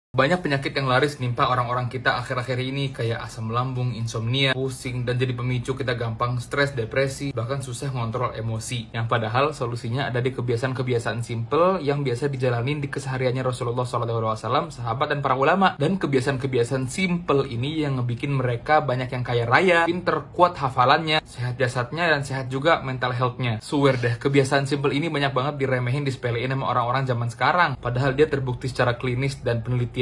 Banyak penyakit yang laris nimpa orang-orang kita akhir-akhir ini, kayak asam lambung, insomnia, pusing, dan jadi pemicu kita gampang stres, depresi, bahkan susah ngontrol emosi. Yang padahal solusinya ada di kebiasaan-kebiasaan simple yang biasa dijalanin di kesehariannya Rasulullah SAW, sahabat dan para ulama. Dan kebiasaan-kebiasaan simple ini yang ngebikin mereka banyak yang kaya raya, pinter, kuat hafalannya, sehat jasadnya, dan sehat juga mental health-nya. Swear deh, kebiasaan simple ini banyak banget diremehin, disepelein sama orang-orang zaman sekarang. Padahal dia terbukti secara klinis dan penelitian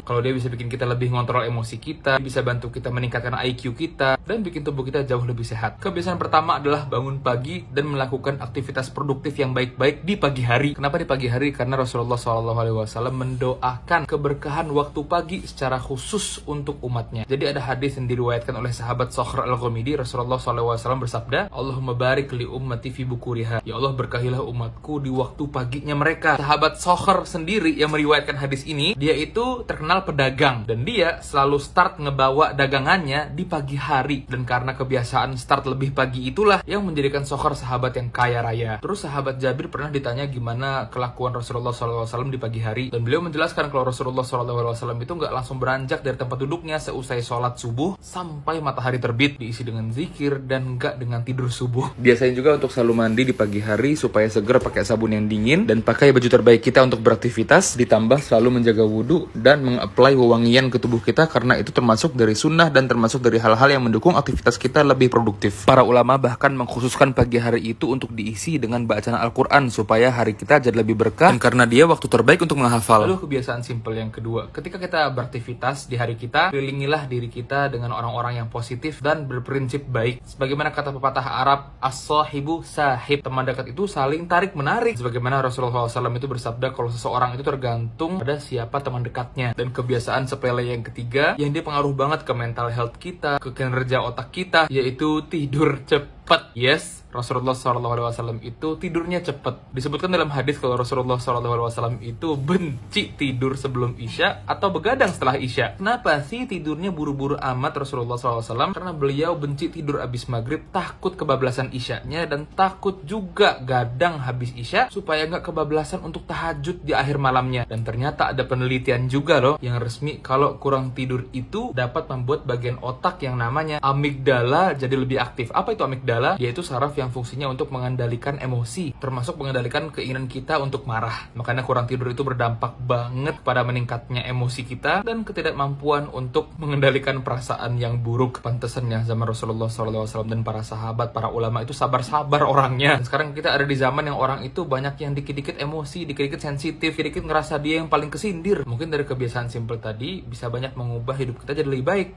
kalau dia bisa bikin kita lebih ngontrol emosi kita, bisa bantu kita meningkatkan IQ kita, dan bikin tubuh kita jauh lebih sehat. Kebiasaan pertama adalah bangun pagi dan melakukan aktivitas produktif yang baik-baik di pagi hari. Kenapa di pagi hari? Karena Rasulullah SAW mendoakan keberkahan waktu pagi secara khusus untuk umatnya. Jadi ada hadis yang diriwayatkan oleh sahabat Sokhr al-Ghamidi. Rasulullah SAW bersabda, Allahumma barik li ummati fi bukuriha. Ya Allah, berkahilah umatku di waktu paginya mereka. Sahabat Sokhr sendiri yang meriwayatkan hadis ini, dia itu terkenal pedagang dan dia selalu start ngebawa dagangannya di pagi hari, dan karena kebiasaan start lebih pagi itulah yang menjadikan Sokhr sahabat yang kaya raya. Terus sahabat Jabir pernah ditanya gimana kelakuan Rasulullah SAW di pagi hari, dan beliau menjelaskan kalau Rasulullah SAW itu nggak langsung beranjak dari tempat duduknya seusai sholat subuh sampai matahari terbit, diisi dengan zikir dan nggak dengan tidur subuh. Biasain juga untuk selalu mandi di pagi hari supaya seger, pakai sabun yang dingin dan pakai baju terbaik kita untuk beraktivitas, ditambah selalu menjaga wudhu dan mengapply wewangian ke tubuh kita, karena itu termasuk dari sunnah dan termasuk dari hal-hal yang mendukung aktivitas kita lebih produktif. Para ulama bahkan mengkhususkan pagi hari itu untuk diisi dengan bacaan Al-Quran supaya hari kita jadi lebih berkah, dan karena dia waktu terbaik untuk menghafal. Lalu kebiasaan simple yang kedua, ketika kita beraktivitas di hari kita, kelilingilah diri kita dengan orang-orang yang positif dan berprinsip baik. Sebagaimana kata pepatah Arab, as-sahibu sahib, teman dekat itu saling tarik menarik. Sebagaimana Rasulullah SAW itu bersabda kalau seseorang itu tergantung pada siapa teman dekatnya. Dan kebiasaan sepele yang ketiga yang dia pengaruh banget ke mental health kita, ke kinerja otak kita, yaitu tidur cepat. Yes, Rasulullah SAW itu tidurnya cepat. Disebutkan dalam hadis kalau Rasulullah SAW itu benci tidur sebelum Isya atau begadang setelah Isya. Kenapa sih tidurnya buru-buru amat Rasulullah SAW? Karena beliau benci tidur abis maghrib, takut kebablasan Isyanya, dan takut juga gadang habis Isya supaya nggak kebablasan untuk tahajud di akhir malamnya. Dan ternyata ada penelitian juga loh yang resmi kalau kurang tidur itu dapat membuat bagian otak yang namanya amigdala jadi lebih aktif. Apa itu amigdala? Yaitu saraf yang fungsinya untuk mengendalikan emosi, termasuk mengendalikan keinginan kita untuk marah. Makanya kurang tidur itu berdampak banget pada meningkatnya emosi kita dan ketidakmampuan untuk mengendalikan perasaan yang buruk. Pantesannya zaman Rasulullah SAW dan para sahabat, para ulama itu sabar-sabar orangnya. Dan sekarang kita ada di zaman yang orang itu banyak yang dikit-dikit emosi, dikit-dikit sensitif, dikit-dikit ngerasa dia yang paling kesindir. Mungkin dari kebiasaan simple tadi bisa banyak mengubah hidup kita jadi lebih baik.